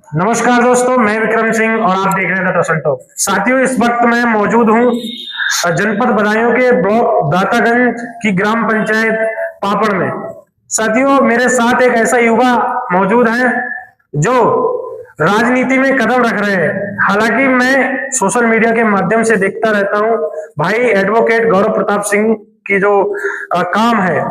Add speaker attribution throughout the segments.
Speaker 1: नमस्कार दोस्तों, मैं विक्रम सिंह और आप देख रहे हैं द टसल टॉक। साथियों, इस वक्त मैं मौजूद हूं जनपद बदायूं के ब्लॉक दातागंज की ग्राम पंचायत पापड़ में। साथियों, मेरे साथ एक ऐसा युवा मौजूद है जो राजनीति में कदम रख रहे हैं। हालांकि मैं सोशल मीडिया के माध्यम से देखता रहता हूं भाई एडवोकेट गौरव प्रताप सिंह की जो काम है,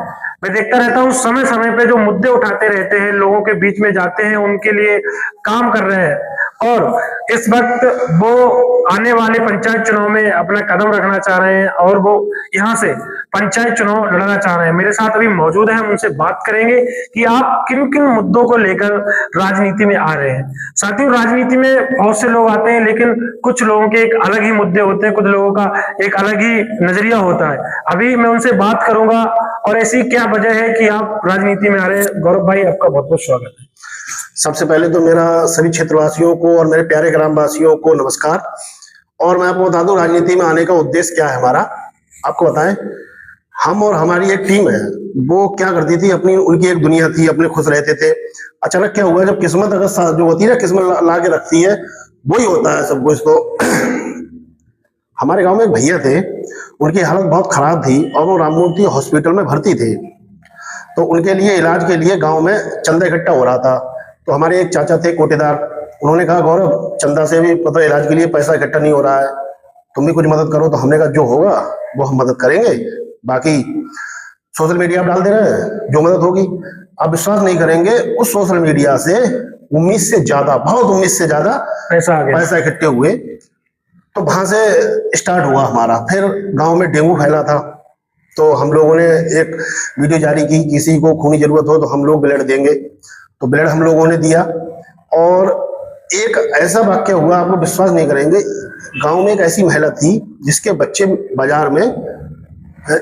Speaker 1: मैं देखता रहता हूँ। समय समय पे जो मुद्दे उठाते रहते हैं, लोगों के बीच में जाते हैं, उनके लिए काम कर रहे हैं। और इस वक्त वो आने वाले पंचायत चुनाव में अपना कदम रखना चाह रहे हैं और वो यहाँ से पंचायत चुनाव लड़ना चाह रहे हैं। मेरे साथ अभी मौजूद है, हम उनसे बात करेंगे कि आप किन किन मुद्दों को लेकर राजनीति में आ रहे हैं। साथियों, राजनीति में बहुत से लोग आते हैं, लेकिन कुछ लोगों के एक अलग ही मुद्दे होते हैं, कुछ लोगों का एक अलग ही नजरिया होता है। अभी मैं उनसे बात करूंगा और ऐसी क्या वजह है कि आप राजनीति में आ रहे हैं। गौरव भाई, आपका बहुत बहुत स्वागत है।
Speaker 2: सबसे पहले तो मेरा सभी क्षेत्रवासियों को और मेरे प्यारे ग्रामवासियों को नमस्कार। और मैं आपको बता दूं राजनीति में आने का उद्देश्य क्या है हमारा, आपको बताएं। हम और हमारी एक टीम है, वो क्या करती थी, अपनी उनकी एक दुनिया थी, अपने खुश रहते थे। अचानक क्या हुआ, जब किस्मत अगर जो होती है ना, किस्मत ला के रखती है, वही होता है सब कुछ। तो हमारे गाँव में एक भैया थे, उनकी हालत बहुत खराब थी और वो राममूर्ति हॉस्पिटल में भर्ती थे। तो उनके लिए इलाज के लिए गांव में चंदा इकट्ठा हो रहा था। तो हमारे एक चाचा थे कोटेदार, उन्होंने कहा गौरव, चंदा से भी पता इलाज के लिए पैसा इकट्ठा नहीं हो रहा है, तुम भी कुछ मदद करो। तो हमने कहा जो होगा वो हम मदद करेंगे, बाकी सोशल मीडिया पर डाल दे रहे हैं, जो मदद होगी। आप विश्वास नहीं करेंगे, उस सोशल मीडिया से उम्मीद से ज्यादा, बहुत उम्मीद से ज्यादा पैसा इकट्ठे हुए। तो वहां से स्टार्ट हुआ हमारा। फिर गांव में डेंगू फैला था, तो हम लोगों ने एक वीडियो जारी की, किसी को खूनी जरूरत हो तो हम लोग ब्लड देंगे। तो ब्लड हम लोगों ने दिया। और एक ऐसा वाक्य हुआ, आपको विश्वास नहीं करेंगे, गांव में एक ऐसी महिला थी जिसके बच्चे बाजार में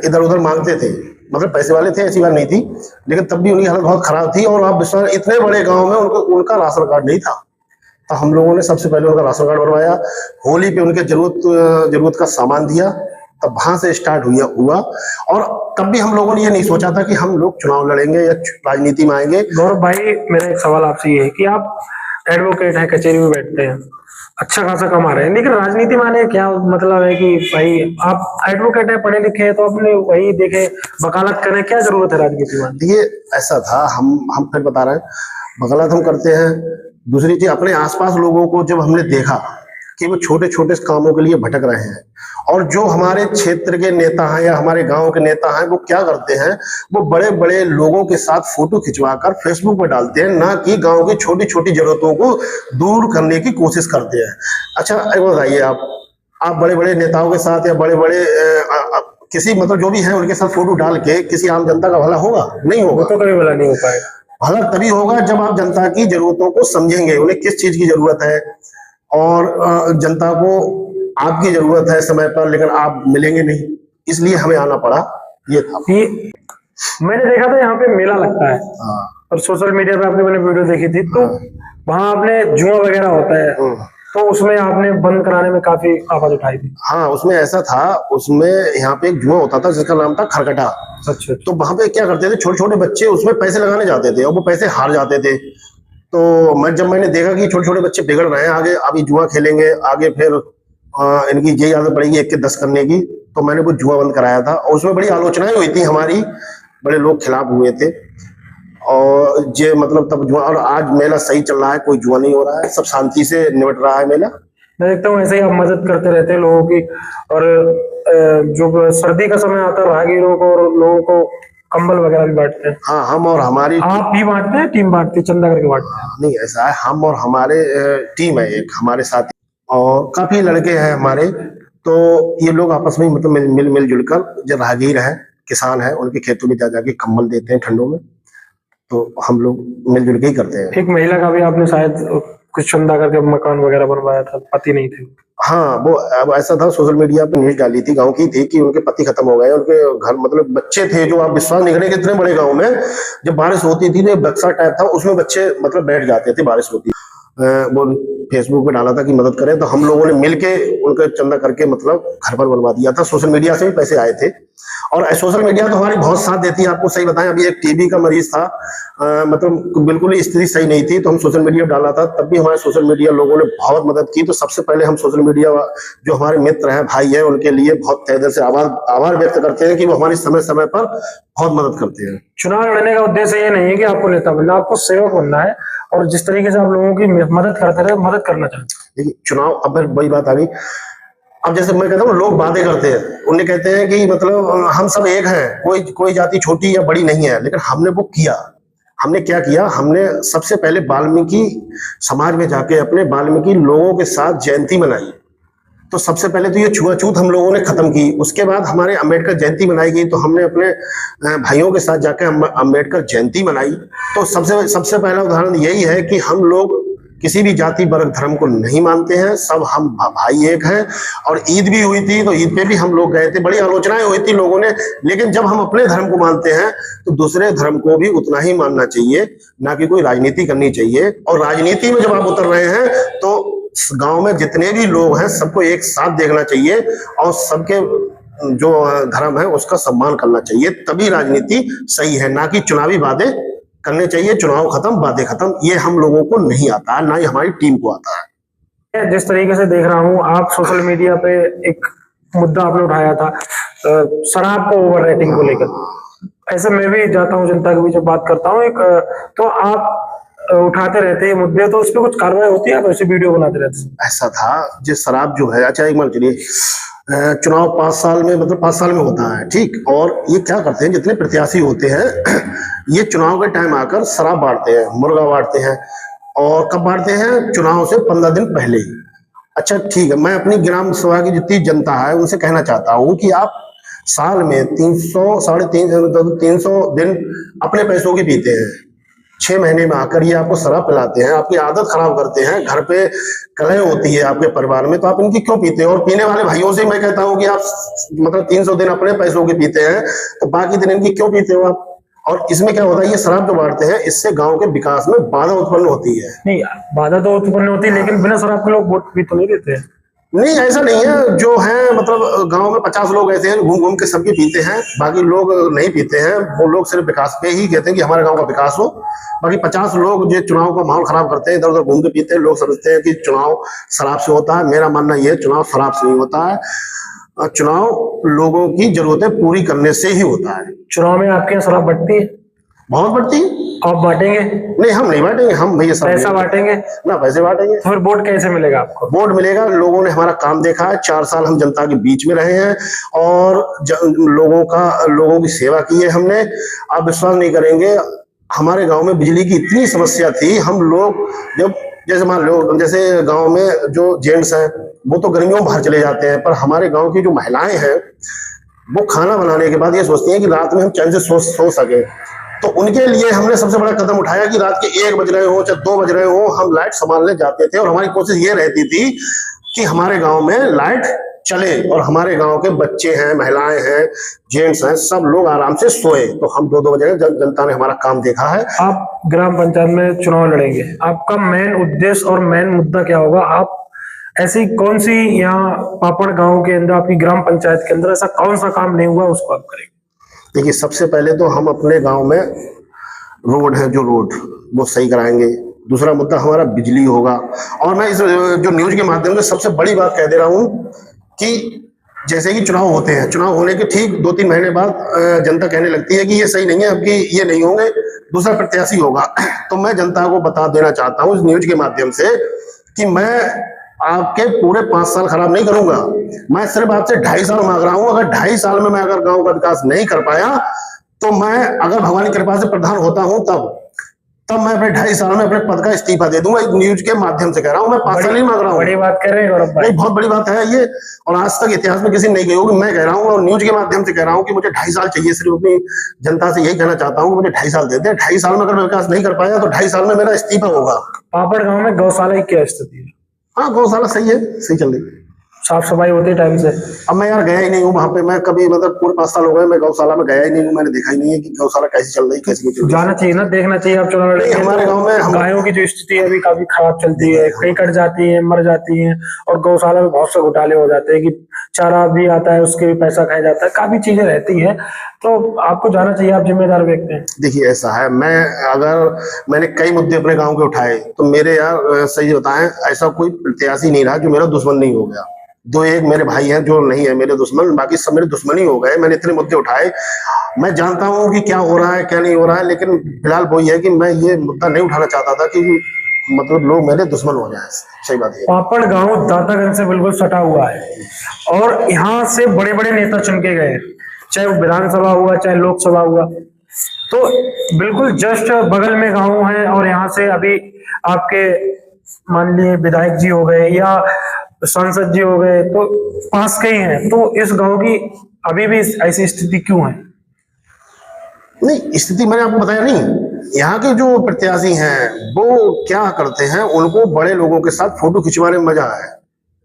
Speaker 2: इधर उधर मांगते थे, मतलब पैसे वाले थे, ऐसी बात नहीं थी, लेकिन तब भी उनकी हालत बहुत खराब थी। और आप विश्वास, इतने बड़े गाँव में उनका राशन कार्ड नहीं था। तो हम लोगों ने सबसे पहले उनका राशन कार्ड बनवाया, होली पे उनके जरूरत का सामान दिया। तब वहां से स्टार्ट हुआ। और तब भी हम लोगों ने ये नहीं सोचा था कि हम लोग चुनाव लड़ेंगे या राजनीति में आएंगे।
Speaker 1: गौरव भाई, मेरा एक सवाल आपसे ये है कि आप एडवोकेट हैं, कचहरी में बैठते हैं, अच्छा खासा कमा रहे हैं, लेकिन राजनीति में आने का क्या मतलब है कि भाई आप एडवोकेट हैं, पढ़े लिखे हैं, तो अपने वही देखे वकालत करें, क्या जरूरत है राजनीति में?
Speaker 2: देखिए, ऐसा था, हम फिर बता रहे हैं, वकालत हम करते हैं। दूसरी चीज, अपने आसपास लोगों को जब हमने देखा कि वो छोटे छोटे कामों के लिए भटक रहे हैं, और जो हमारे क्षेत्र के नेता हैं या हमारे गांव के नेता हैं, वो क्या करते हैं, वो बड़े बड़े लोगों के साथ फोटो खिंचवाकर फेसबुक पर डालते हैं, ना कि गांव की छोटी छोटी जरूरतों को दूर करने की कोशिश करते हैं। अच्छा, एक बताइए, आप बड़े बड़े नेताओं के साथ या बड़े बड़े किसी, मतलब जो भी है, उनके साथ फोटो डाल के किसी आम जनता का भला होगा? नहीं होगा।
Speaker 1: तो कभी भला नहीं हो पाएगा।
Speaker 2: भला तभी होगा जब आप जनता की जरूरतों को समझेंगे, उन्हें किस चीज की जरूरत है, और जनता को आपकी जरूरत है समय पर, लेकिन आप मिलेंगे नहीं, इसलिए हमें आना पड़ा। ये था।
Speaker 1: मैंने देखा था यहाँ पे मेला लगता है, और सोशल मीडिया पे आपने मैंने वीडियो देखी थी, तो वहाँ आपने जुआ वगैरह होता है, तो उसमें आपने बंद कराने में काफी आवाज उठाई थी।
Speaker 2: हाँ, उसमें ऐसा था, उसमें यहाँ पे एक जुआ होता था जिसका नाम था खरकटा।
Speaker 1: अच्छा।
Speaker 2: तो वहां पे क्या करते थे, छोटे छोटे बच्चे उसमें पैसे लगाने जाते थे और वो पैसे हार जाते थे। तो मैंने देखा कि छोटे छोटे बच्चे बिगड़ रहे हैं, आगे अभी जुआ खेलेंगे, आगे फिर इनकी यही आदत पड़ेगी 1 के 10 करने की। तो मैंने वो जुआ बंद कराया था, और उसमें बड़ी आलोचनाएं हुई थी हमारी, बड़े लोग खिलाफ हुए थे। और ये मतलब तब जुआ, और आज मेला सही चल रहा है, कोई जुआ नहीं हो रहा है, सब शांति से निपट रहा है मेला।
Speaker 1: मैं देखता हूँ ऐसे ही आप मदद करते रहते हैं लोगों की, और जो सर्दी का समय आता है, राहगीरों को और लोगों को कंबल वगैरह भी बांटते हैं।
Speaker 2: हाँ, हम और हमारी,
Speaker 1: आप भी बांटते हैं, टीम बांटती है, चंदा करके बांटते हैं?
Speaker 2: नहीं, ऐसा है, हम और हमारे टीम है एक हमारे साथ, और काफी लड़के हैं हमारे। तो ये लोग आपस में मतलब मिलजुल कर, जो राहगीर है, किसान है, उनके खेतों में जा जाके कंबल देते हैं ठंडों में। तो हम लोग मिलजुल के ही करते हैं।
Speaker 1: एक महिला का भी आपने शायद कुछ चंदा करके मकान वगैरह बनवाया था, पति नहीं थे?
Speaker 2: हाँ, वो अब ऐसा था, सोशल मीडिया पे न्यूज डाली थी, गांव की थी, कि उनके पति खत्म हो गए, उनके घर मतलब बच्चे थे, जो आप विश्वास नहीं करेंगे, इतने बड़े गांव में जब बारिश होती थी तो बक्सा टाइप था, उसमें बच्चे मतलब बैठ जाते थे, बारिश होती। वो फेसबुक पे डाला था कि मदद करें, तो हम लोगों ने मिलके उनका चंदा करके मतलब घर पर बनवा दिया था। सोशल मीडिया से भी पैसे आए थे और सोशल मीडिया तो हमारी बहुत साथ देती है। आपको सही बताएं, अभी एक टीबी का मरीज था, मतलब बिल्कुल ही स्थिति सही नहीं थी, तो हम सोशल मीडिया डाला था, तब भी हमारे सोशल मीडिया लोगों ने बहुत मदद की। तो सबसे पहले हम सोशल मीडिया जो हमारे मित्र हैं, भाई हैं, उनके लिए बहुत तहे दिल से आभार व्यक्त करते हैं कि वो हमारी समय समय पर बहुत मदद करते हैं।
Speaker 1: चुनाव लड़ने का उद्देश्य ये नहीं है कि आपको नेता बनना, आपको सेवक बनना है और जिस तरीके से आप लोगों की मदद करते रहे, मदद करना चाहते हैं।
Speaker 2: देखिए चुनाव, अब वही बात आ गई। अब जैसे मैं कहता हूँ, लोग बातें करते हैं, उन्हें कहते हैं कि मतलब हम सब एक हैं, कोई जाति छोटी या बड़ी नहीं है, लेकिन हमने वो किया। हमने क्या किया? हमने सबसे पहले वाल्मीकि समाज में जाके अपने वाल्मीकि लोगों के साथ जयंती मनाई। तो सबसे पहले तो ये छुआछूत हम लोगों ने खत्म की। उसके बाद हमारे अंबेडकर जयंती मनाई गई, तो हमने अपने भाइयों के साथ जाकर अंबेडकर जयंती मनाई। तो सबसे पहला उदाहरण यही है कि हम लोग किसी भी जाति वर्ग धर्म को नहीं मानते हैं, सब हम भाई एक हैं। और ईद भी हुई थी, तो ईद पे भी हम लोग गए थे, बड़ी आलोचनाएं हुई थी लोगों ने, लेकिन जब हम अपने धर्म को मानते हैं तो दूसरे धर्म को भी उतना ही मानना चाहिए, ना कि कोई राजनीति करनी चाहिए। और राजनीति में जब आप उतर रहे हैं तो गांव में जितने भी लोग हैं सबको एक साथ देखना चाहिए और सबके जो धर्म है उसका सम्मान करना चाहिए, तभी राजनीति सही है। ना कि चुनावी वादे करने चाहिए, चुनाव खत्म बातें खत्म, ये हम लोगों को नहीं आता है, ना ही हमारी टीम को आता है।
Speaker 1: जिस तरीके से देख रहा हूँ, आप सोशल मीडिया पे एक मुद्दा आपने उठाया था शराब को ओवर रेटिंग को लेकर। ऐसे मैं भी जाता हूँ जनता के बीच बात करता हूँ, एक तो आप उठाते रहते हैं मुद्दे, तो उस पर कुछ कार्रवाई होती है? आप ऐसे वीडियो बनाते रहते हैं?
Speaker 2: ऐसा था, जो शराब जो है, अच्छा एक मान चलिए चुनाव 5 साल में, मतलब 5 साल में होता है, ठीक। और ये क्या करते हैं, जितने प्रत्याशी होते हैं ये चुनाव के टाइम आकर शराब बांटते हैं, मुर्गा बांटते हैं। और कब बांटते हैं? चुनाव से 15 दिन पहले ही। अच्छा ठीक है, मैं अपनी ग्राम सभा की जितनी जनता है उनसे कहना चाहता हूँ कि आप साल में 300 साढ़े 300 दिन अपने पैसों की पीते हैं, 6 महीने में आकर ये आपको शराब पिलाते हैं, आपकी आदत खराब करते हैं, घर पे कलह होती है आपके परिवार में, तो आप इनकी क्यों पीते हैं? और पीने वाले भाइयों से मैं कहता हूं कि आप मतलब 300 दिन अपने पैसों के पीते हैं, तो बाकी दिन इनकी क्यों पीते हो आप? और इसमें क्या होता है, ये शराब जो बांटते हैं, इससे गांव के विकास में बाधा उत्पन्न होती है।
Speaker 1: नहीं, बाधा तो उत्पन्न होती है, लेकिन बिना शराब के लोग वोट भी तो नहीं देते हैं।
Speaker 2: नहीं, ऐसा नहीं है। जो है मतलब गांव में 50 लोग ऐसे हैं घूम घूम के सबके पीते हैं, बाकी लोग नहीं पीते हैं। वो लोग सिर्फ विकास पे ही कहते हैं कि हमारे गांव का विकास हो। बाकी 50 लोग जो चुनाव का माहौल खराब करते हैं, इधर उधर घूम के पीते हैं। लोग समझते हैं कि चुनाव शराब से होता है। मेरा मानना यह है, चुनाव शराब से नहीं होता है, चुनाव लोगों की जरूरतें पूरी करने से ही होता है।
Speaker 1: चुनाव में आपके यहाँ शराब बढ़ती है?
Speaker 2: बहुत बढ़ती है।
Speaker 1: आप बांटेंगे?
Speaker 2: नहीं, हम नहीं बांटेंगे, हम भैया सब
Speaker 1: पैसा बांटेंगे
Speaker 2: ना, पैसे बांटेंगे।
Speaker 1: फिर वोट कैसे मिलेगा आपको?
Speaker 2: वोट मिलेगा, लोगों ने हमारा काम देखा है, 4 साल हम जनता के बीच में रहे हैं और लोगों की सेवा की है हमने। आप विश्वास नहीं करेंगे, हमारे गांव में बिजली की इतनी समस्या थी, हम लोग जब जैसे मान लो, जैसे गांव में जो जेंट्स हैं वो तो गर्मियों में बाहर चले जाते हैं, पर हमारे गांव की जो महिलाएं हैं वो खाना बनाने के बाद ये सोचती हैं कि रात में हम चैन से सो सके। तो उनके लिए हमने सबसे बड़ा कदम उठाया कि रात के 1 बज रहे हो चाहे 2 बज रहे हो, हम लाइट संभालने जाते थे और हमारी कोशिश ये रहती थी कि हमारे गांव में लाइट चले और हमारे गांव के बच्चे हैं, महिलाएं हैं, जेंट्स हैं, सब लोग आराम से सोए। तो हम 2-2 बजे जनता ने हमारा काम देखा है।
Speaker 1: आप ग्राम पंचायत में चुनाव लड़ेंगे, आपका मेन उद्देश्य और मेन मुद्दा क्या होगा? आप ऐसी कौन सी यहाँ पापड़ गांव के अंदर, आपकी ग्राम पंचायत के अंदर ऐसा कौन सा काम नहीं हुआ उसको आप करेंगे?
Speaker 2: देखिए, सबसे पहले तो हम अपने गांव में रोड है, जो रोड वो सही कराएंगे। दूसरा मुद्दा हमारा बिजली होगा। और मैं इस जो न्यूज के माध्यम से सबसे बड़ी बात कह दे रहा हूं कि जैसे कि चुनाव होते हैं, चुनाव होने के ठीक 2-3 महीने बाद जनता कहने लगती है कि ये सही नहीं है, अब की ये नहीं होंगे, दूसरा प्रत्याशी होगा। तो मैं जनता को बता देना चाहता हूं इस न्यूज के माध्यम से कि मैं आपके पूरे 5 साल खराब नहीं करूंगा। मैं सिर्फ आपसे 2.5 साल मांग रहा हूं। अगर 2.5 साल में मैं अगर गांव का विकास नहीं कर पाया, तो मैं अगर भगवान की कृपा से प्रधान होता हूं तब मैं अपने 2.5 साल में अपने पद का इस्तीफा दे दूंगा। इस न्यूज के माध्यम से कह रहा हूं, मैं 5 साल नहीं मांग रहा हूं।
Speaker 1: बड़ी बात कर रहे हैं गौरव भाई।
Speaker 2: नहीं, बहुत बड़ी बात है ये, और आज तक इतिहास में किसी ने नहीं कही होगी। मैं कह रहा हूँ और न्यूज के माध्यम से कह रहा हूँ कि मुझे 2.5 साल चाहिए। सिर्फ अपनी जनता से यही कहना चाहता हूँ कि मुझे 2.5 साल दे दे। 2.5 साल में अगर मैं विकास नहीं कर पाया तो 2.5 साल में मेरा इस्तीफा होगा।
Speaker 1: पापड़ गांव में गौशाला की क्या स्थिति है?
Speaker 2: हाँ, गौशाला सही है, सही चल रही है।
Speaker 1: साफ सफाई होती है टाइम से?
Speaker 2: अब मैं यार गया ही नहीं हूँ वहां पे, मैं कभी मतलब पूरे 5 साल हो गए मैं गौशाला में गया ही नहीं हूँ, मैंने देखा ही नहीं है कि गौशाला कैसी चल रही कैसी नहीं चल रही।
Speaker 1: जाना चाहिए ना, देखना चाहिए। आप चुनाव लड़ेंगे
Speaker 2: हमारे
Speaker 1: तो
Speaker 2: गांव में
Speaker 1: गायों की जो स्थिति है अभी काफी खराब चलती है, कई कट जाती है, मर जाती है, और गौशाला में बहुत से घोटाले हो जाते हैं कि चारा भी आता है उसके भी पैसा खाया जाता है, काफी चीजें रहती है। तो आपको जाना चाहिए, आप जिम्मेदार व्यक्ति हैं।
Speaker 2: देखिए ऐसा है, मैंने कई मुद्दे अपने गांव के उठाए तो मेरे यार सही बताएं ऐसा कोई प्रत्याशी नहीं रहा जो मेरा दुश्मन नहीं हो गया। 2-1 मेरे भाई हैं जो नहीं है मेरे दुश्मन, बाकी सब मेरे दुश्मन ही हो गए। मैंने इतने मुद्दे उठाए, मैं जानता हूं कि क्या हो रहा है क्या नहीं हो रहा है, लेकिन फिलहाल वही है कि मैं ये मुद्दा नहीं उठाना चाहता था कि मतलब लोग मेरे दुश्मन हो जाए। सही बात है।
Speaker 1: पापड़ गांव दातागंज से बिल्कुल सटा हुआ है और यहाँ से बड़े बड़े नेता चुन के गए, चाहे वो विधानसभा हुआ चाहे लोकसभा हुआ, तो बिल्कुल जस्ट बगल में गांव है। और यहाँ से अभी आपके मान लिए विधायक जी हो गए या सांसद जी हो गए तो पास के ही हैं, तो इस गांव की अभी भी ऐसी स्थिति क्यों है?
Speaker 2: नहीं स्थिति मैंने आपको बताया नहीं, यहाँ के जो प्रत्याशी हैं वो क्या करते हैं, उनको बड़े लोगों के साथ फोटो खिंचवाने में मजा है,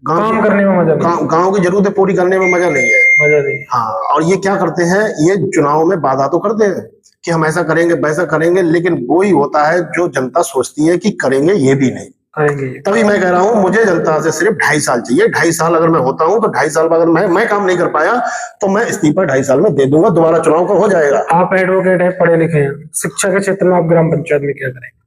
Speaker 1: काम करने में मजा नहीं,
Speaker 2: गांव की जरूरतें पूरी करने में मजा नहीं है।
Speaker 1: मजा नहीं।
Speaker 2: हाँ, और ये क्या करते हैं, ये चुनाव में वादा तो करते हैं कि हम ऐसा करेंगे वैसा करेंगे, लेकिन वो ही होता है जो जनता सोचती है कि करेंगे ये भी नहीं
Speaker 1: करेंगे।
Speaker 2: तभी मैं कह रहा हूं मुझे जनता से सिर्फ 2.5 साल चाहिए। 2.5 साल अगर मैं होता हूं तो 2.5 साल में अगर मैं काम नहीं कर पाया तो मैं इस्तीफा 2.5 साल में दे दूंगा, दोबारा चुनाव का हो जाएगा।
Speaker 1: आप एडवोकेट हैं, पढ़े लिखे हैं, शिक्षा के क्षेत्र में आप ग्राम पंचायत में क्या करेंगे?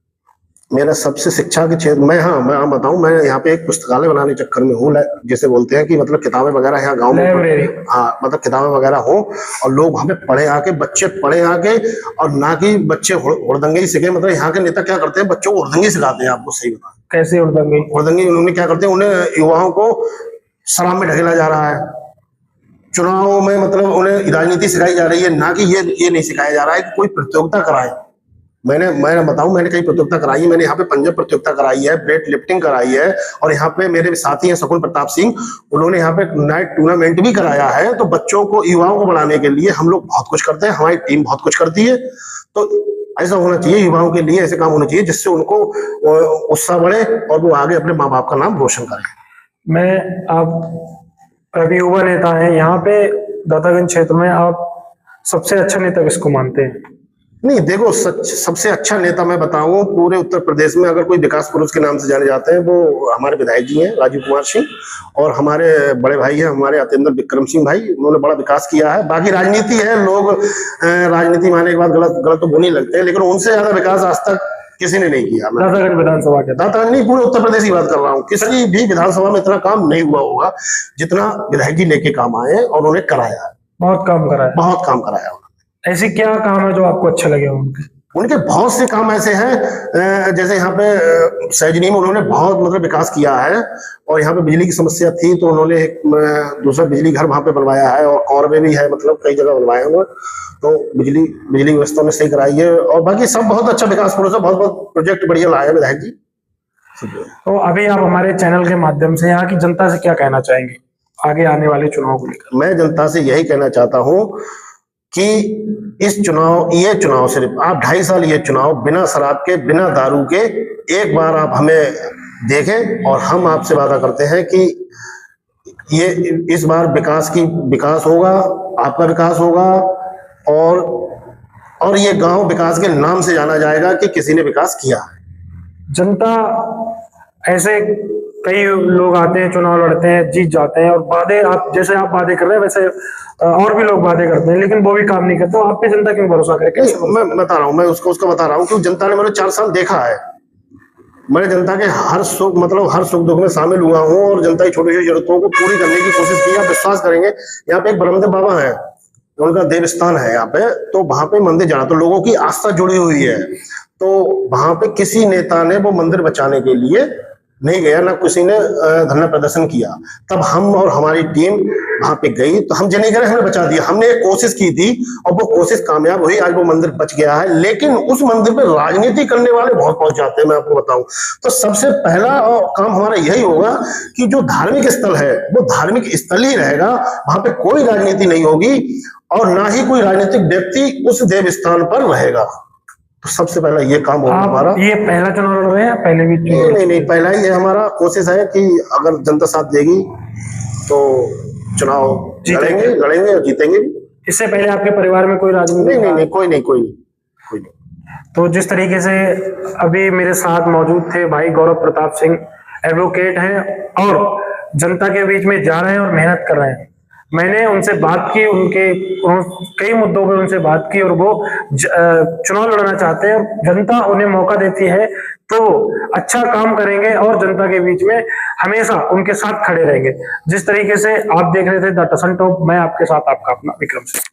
Speaker 2: मेरा सबसे शिक्षा के क्षेत्र में, मैं बताऊं, मैं यहाँ पे एक पुस्तकालय बनाने चक्कर में हूँ, जैसे बोलते हैं कि मतलब किताबें वगैरह यहाँ गांव में, हाँ मतलब किताबें वगैरह हो और लोग वहां पे पढ़े आके, बच्चे पढ़े आके, और ना कि बच्चे हुड़दंगे ही सीखे। मतलब यहाँ के नेता क्या करते हैं, बच्चों को हुड़दंगी सिखाते हैं। आपको सही बता
Speaker 1: कैसे हुड़दंगी?
Speaker 2: हुड़दंगी उन्होंने क्या करते हैं, उन्हें युवाओं को शराब में ढकेला जा रहा है, चुनावों में मतलब उन्हें राजनीति सिखाई जा रही है, ना कि ये नहीं सिखाया जा रहा है कि कोई प्रतियोगिता कराए। मैं बताऊं, मैंने कई प्रतियोगिता कराई है, मैंने यहाँ पे पंजाब प्रतियोगिता कराई है, वेट लिफ्टिंग कराई है, और यहाँ पे मेरे साथी हैं शकुन प्रताप सिंह, उन्होंने यहाँ पे नाइट टूर्नामेंट भी कराया है। तो बच्चों को, युवाओं को बढ़ाने के लिए हम लोग बहुत कुछ करते हैं, हमारी टीम बहुत कुछ करती है। तो ऐसा होना चाहिए, युवाओं के लिए ऐसे काम होने चाहिए जिससे उनको उत्साह बढ़े और वो आगे अपने माँ बाप का नाम रोशन करें।
Speaker 1: आप अभी युवा नेता हैं, यहाँ पे दातागंज क्षेत्र में आप सबसे अच्छा नेता किसको मानते हैं?
Speaker 2: नहीं देखो, सबसे अच्छा नेता मैं बताऊं पूरे उत्तर प्रदेश में, अगर कोई विकास पुरुष के नाम से जाने जाते हैं वो हमारे विधायक जी हैं राजीव कुमार सिंह, और हमारे बड़े भाई हैं हमारे अतेंद्र विक्रम सिंह भाई, उन्होंने बड़ा विकास किया है। बाकी राजनीति है, लोग राजनीति मानने के बाद गलत तो बुरी लगते हैं, लेकिन उनसे ज्यादा विकास आज तक किसी ने नहीं किया।
Speaker 1: दातागंज विधानसभा के,
Speaker 2: दातागंज नहीं, पूरे उत्तर प्रदेश की बात कर रहा हूँ, किसी भी विधानसभा में इतना काम नहीं हुआ होगा जितना विधायक जी लेके काम आए और उन्होंने कराया।
Speaker 1: बहुत काम कराया,
Speaker 2: बहुत काम कराया।
Speaker 1: ऐसी क्या काम है जो आपको अच्छा लगे
Speaker 2: उनके बहुत से काम ऐसे हैं, जैसे यहाँ पे सैजनी में उन्होंने बहुत मतलब विकास किया है, और यहाँ पे बिजली की समस्या थी तो उन्होंने एक दूसरा बिजली घर वहां पे बनवाया है, और कौर में भी है, मतलब कई जगह बनवाया उन्होंने, तो बिजली व्यवस्था में सही कराई है। और बाकी सब बहुत अच्छा विकास पुरुष है, बहुत बहुत प्रोजेक्ट बढ़िया लाए हैं विधायक जी।
Speaker 1: तो अभी आप हमारे चैनल के माध्यम से यहाँ की जनता से क्या कहना चाहेंगे आगे आने वाले चुनाव को लेकर? मैं
Speaker 2: जनता से यही कहना चाहता हूँ कि ये चुनाव सिर्फ आप 2.5 साल, ये चुनाव बिना शराब के, बिना दारू के एक बार आप हमें देखें, और हम आपसे वादा करते हैं कि ये इस बार विकास होगा, आपका विकास होगा, और ये गांव विकास के नाम से जाना जाएगा कि किसी ने विकास किया।
Speaker 1: जनता, ऐसे कई लोग आते हैं, चुनाव लड़ते हैं, जीत जाते हैं, और वादे, आप जैसे आप वादे कर रहे हैं वैसे और भी लोग वादे करते हैं, लेकिन वो भी काम नहीं करते। तो आप पे जनता क्यों भरोसा करे?
Speaker 2: मैं बता रहा हूँ, मैं उसको बता रहा हूँ कि जनता ने मैंने 4 साल देखा है, मैंने जनता के हर सुख दुख में शामिल हुआ हूँ, और जनता की छोटी छोटी जरूरतों को पूरी करने की कोशिश की। आप विश्वास करेंगे, यहाँ पे एक ब्रह्मदेव बाबा है, उनका देव स्थान है यहाँ पे, तो वहां पे मंदिर जाना, तो लोगों की आस्था जुड़ी हुई है, तो वहां पे किसी नेता ने वो मंदिर बचाने के लिए नहीं गया, ना किसी ने धरना प्रदर्शन किया। तब हम और हमारी टीम वहां पे गई, तो हम नहीं करे, हमने बचा दिया, हमने एक कोशिश की थी और वो कोशिश कामयाब हुई, आज वो मंदिर बच गया है। लेकिन उस मंदिर पे राजनीति करने वाले बहुत पहुंच जाते हैं, मैं आपको बताऊं। तो सबसे पहला काम हमारा यही होगा कि जो धार्मिक स्थल है वो धार्मिक स्थल ही रहेगा, वहां पे कोई राजनीति नहीं होगी, और ना ही कोई राजनीतिक व्यक्ति उस देव स्थान पर रहेगा। तो सबसे पहला ये काम होगा हमारा।
Speaker 1: ये पहला चुनाव लड़ रहे हैं, पहले भी?
Speaker 2: नहीं, पहला ही है हमारा। कोशिश है कि अगर जनता साथ देगी तो चुनाव
Speaker 1: जीतेंगे।
Speaker 2: लड़ेंगे और जीतेंगे भी।
Speaker 1: इससे पहले आपके परिवार में कोई
Speaker 2: नहीं
Speaker 1: राजनीतिक
Speaker 2: नहीं नहीं, कोई नहीं।
Speaker 1: तो जिस तरीके से अभी मेरे साथ मौजूद थे भाई गौरव प्रताप सिंह, एडवोकेट हैं और जनता के बीच में जा रहे हैं और मेहनत कर रहे हैं। मैंने उनसे बात की, कई मुद्दों पे उनसे बात की और वो चुनाव लड़ना चाहते हैं और जनता उन्हें मौका देती है तो अच्छा काम करेंगे और जनता के बीच में हमेशा उनके साथ खड़े रहेंगे। जिस तरीके से आप देख रहे थे द टसन टॉप, मैं आपके साथ आपका अपना विक्रम सिंह।